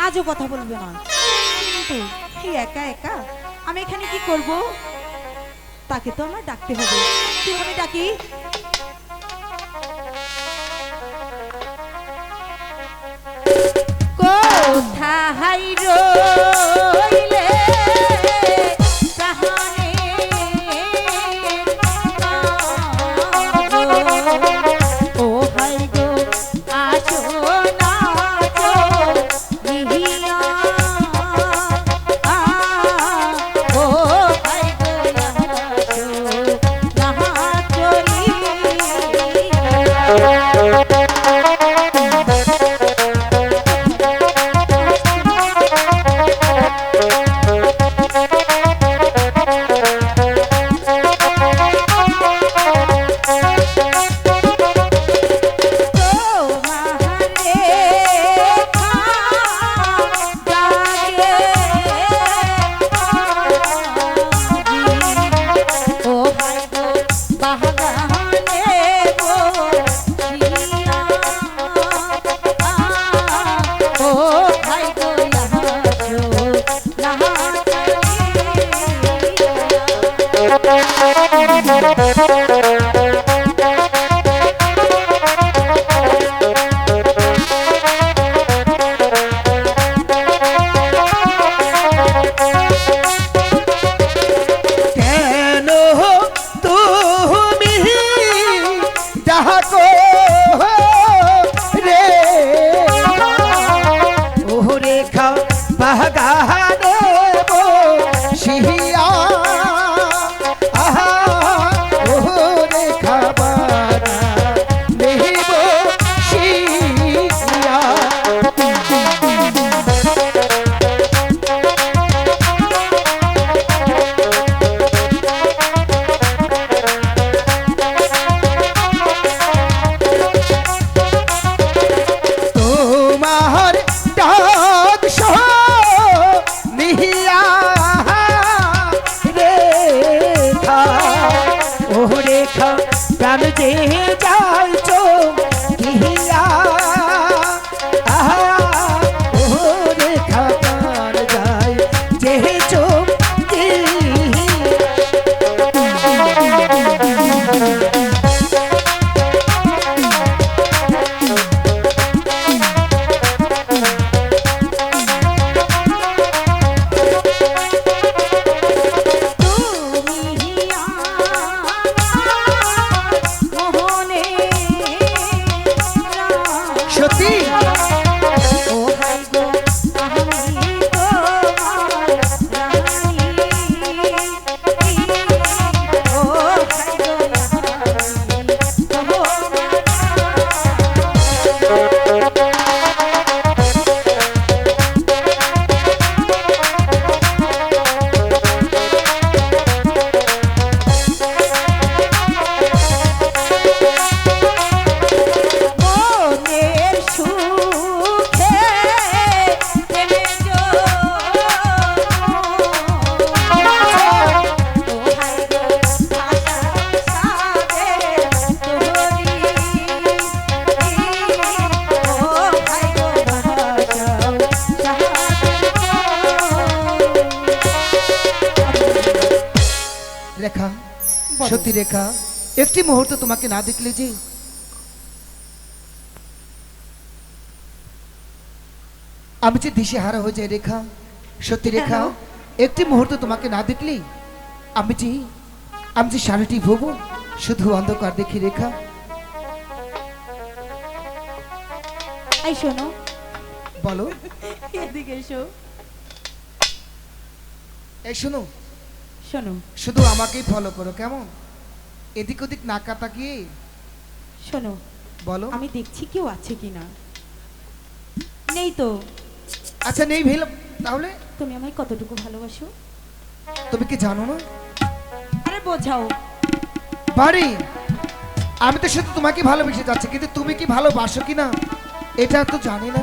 আজও কথা বলবে না, কিন্তু কি একা একা আমি এখানে কি করব? তাকে তো আমার ডাকতে হবে। কিভাবে ডাকি? কোথায় রইলে প্রাণের ও হাই গো আসো না গো নিহিয়া ও হাই গো আসো না প্রাণ যে যায় চোখ গিয়া ও রেখা প্রাণ যায় যে চোখ রেখা, সত্যি রেখা, একটি মুহূর্ত তোমাকে না দেখলে যে আমি যে দিশেহারা হয়ে যাই রেখা। সত্যি রেখা, একটি মুহূর্ত তোমাকে না দেখলে আমি যে সারাটি ভুবন শুধু অন্ধকার দেখি রেখা। এই শোনো, বলো। এদিকে এসো। এই শোনো, শোনো, শুধু আমাকেই ফলো করো, কেমন? এদিক ওদিক না তাকিয়ে শোনো। বলো। আমি দেখছি কেউ আছে কিনা। নেই তো। আচ্ছা নেই ভেল, তাহলে তুমি আমায় কতটুকু ভালোবাসো তুমি কি জানো না? আরে বোঝাও। বাড়ি, আমি তো শুধু তোমাকে ভালোবেসে যাচ্ছি, কিন্তু তুমি কি ভালোবাসো কিনা এটা তো জানি না।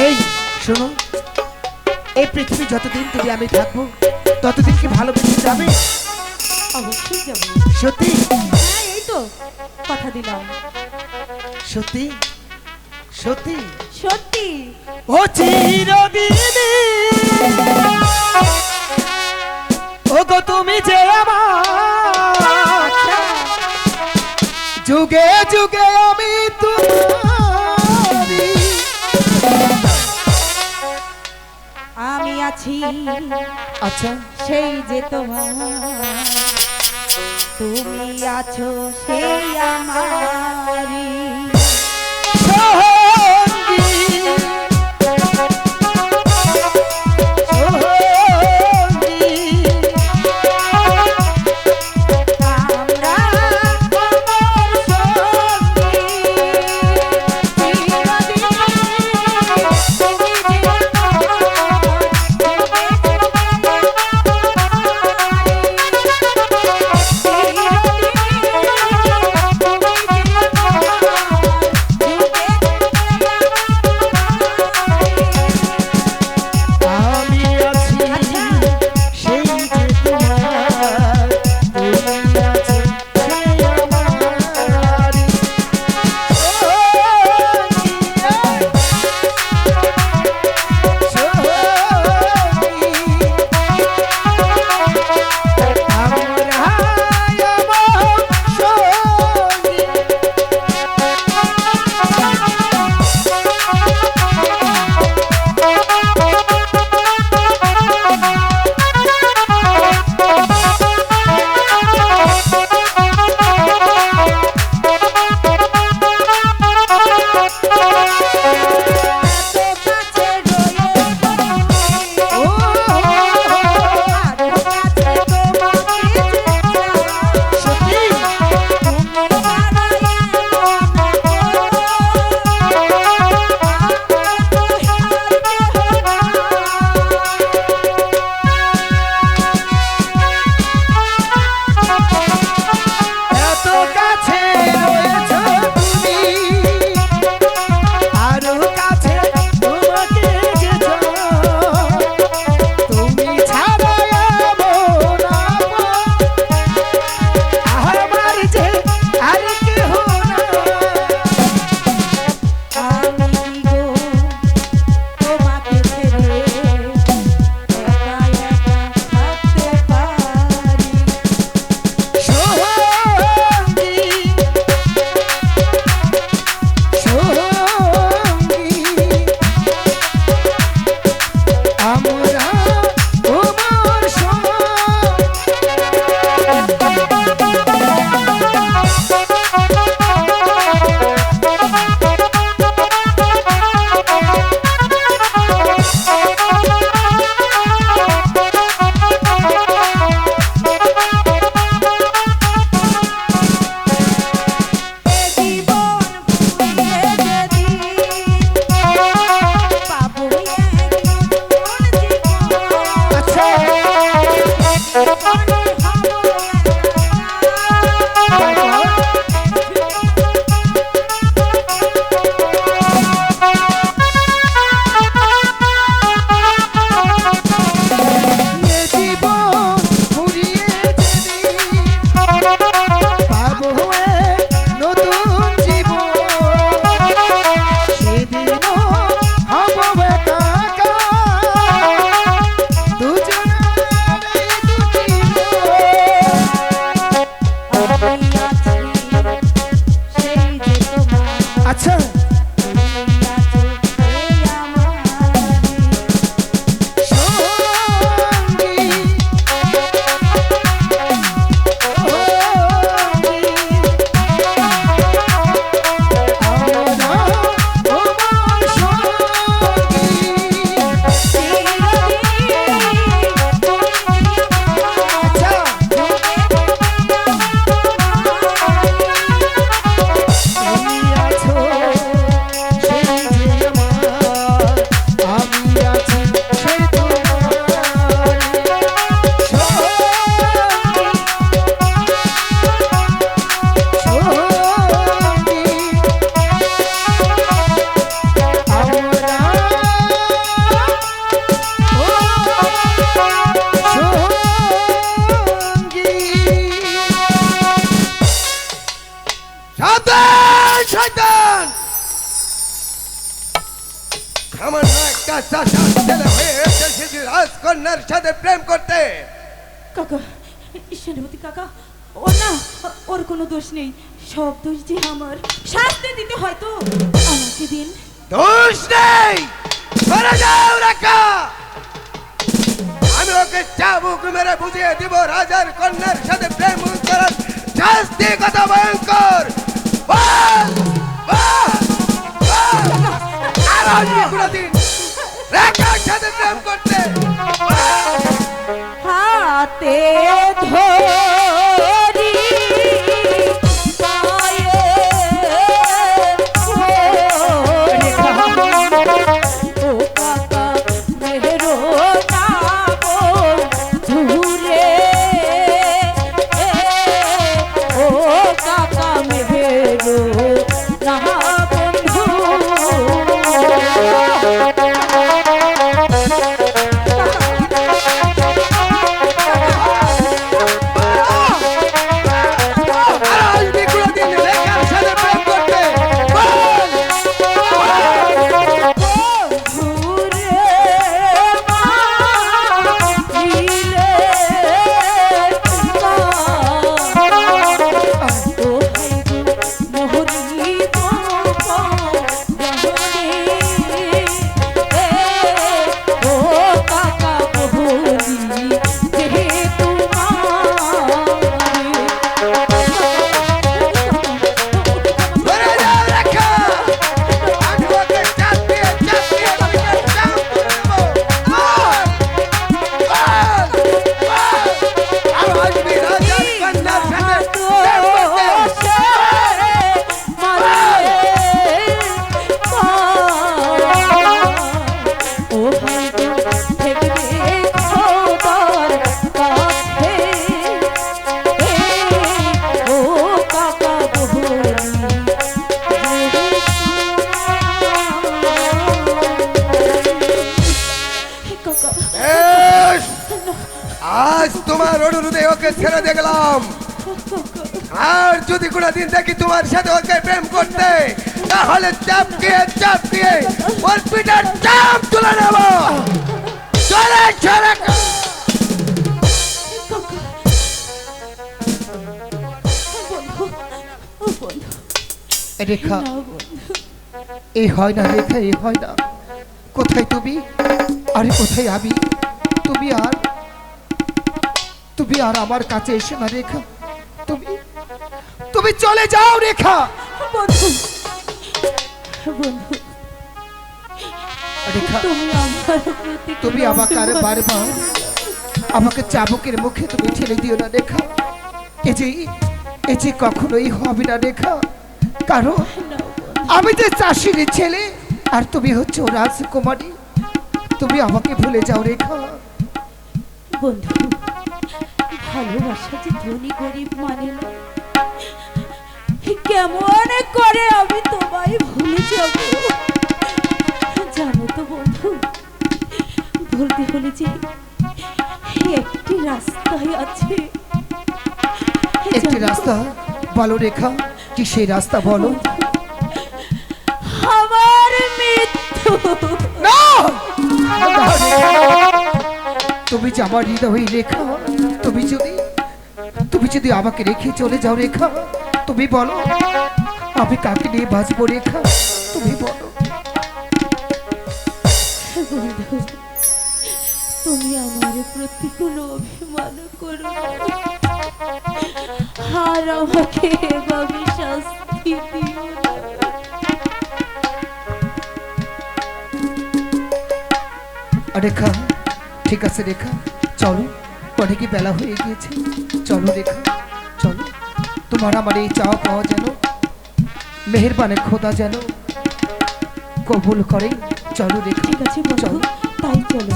এই শোনো, এই পৃথিবী যতদিন তুমি আমি থাকবো ততদিন কি ভালোবেসে যাবে? অবশ্যই যাবো। সত্যি? হ্যাঁ, এই তো কথা দিলাম। সত্যি সত্যি সত্যি। ও চিরদিনই ও গো তুমি যে আমার যুগে যুগে আমি তোমারি আমি আছি আচ্ছা সেই যে তোমার, তুমি আছো সেই আমারি। সঙ্গী আমরা আমি আছি সেই যে তোমার তুমি আছো সেই আমারি একা চাষার ছেলে হয়ে এসেছি রাজকন্যার সাথে প্রেম করতে। কাকা, সেনাপতি কাকা, ও না, ওর কোনো দোষ নেই, সব দোষ যে আমার। শাস্তি দিতে হয়তো আমাকে দিন। দোষ নেই, সরে যাও রেখা। আমি ওকে চাবুক মেরে বুঝিয়ে দিব রাজার কন্যার সাথে প্রেম করার শাস্তি কত ভয়ঙ্কর। বল, বল, বল। আর আসবি কোনোদিন রেখার সাথে প্রেম করতে? হাতে ধরি পায়ে ও কাকা মেরো নাম ধুরে, ও কাকা মেরো নাম বন্ধু। আজ তোমার অনুরোধে ওকে ছেড়ে দেখলাম। আর যদি কোনোদিন দেখি তোমার সাথে ওকে প্রেম করতে, তাহলে চাপকিয়ে ওর পিঠের চাপ তুলে নেব। চলে চলে রেখা, এই হয় না রেখা, এই হয় না। কোথায় তুমি, আরে কোথায় আমি? তুমি আর আমার কাছে এসে না রেখা। তুমি চলে যাও রেখা। বন্ধু, বন্ধু, রেখা, তুমি আমাকে আর বারবার আমাকে চাবুকের মুখে তুমি ঠেলে দিও না রেখা। এই যে কখনোই হবে না রেখা, কারণ আমি যে চাষির ছেলে আর তুমি হচ্ছে ও রাজকুমারী। তুমি আমাকে ভুলে যাও রেখা। বন্ধু, ভালোবাসা যে ধনী গরিব মানে না। কেমন করে আমি তোমায় ভুলে যাব? জানো তো বন্ধু, বলতে হলে যে একটি রাস্তাই আছে। একটি রাস্তা? বলো রেখা, কি সেই রাস্তা বলো। আমার মৃত্যু। না, তুমি যে আমার হৃদয় রেখা, তুমি যদি আমাকে রেখে চলে যাও রেখা, তুমি বলো আমি কাকে নিয়ে বাঁচবো রেখা? তুমি বলো। বন্ধু, তুমি আমার প্রতি কোনো অভিমান করো না, আর আমাকে এভাবে শাস্তি দিও না। রেখা, ঠিক আছে রেখা, চলো, অনেকই বেলা হয়ে গিয়েছে। চলো রেখা, চলো। তোমার আমার এই চাওয়া পাওয়া যেন মেহেরবানের খোদা যেন কবুল করে। চলো রেখা, ঠিক আছে বন্ধু, চলো। তাই চলো।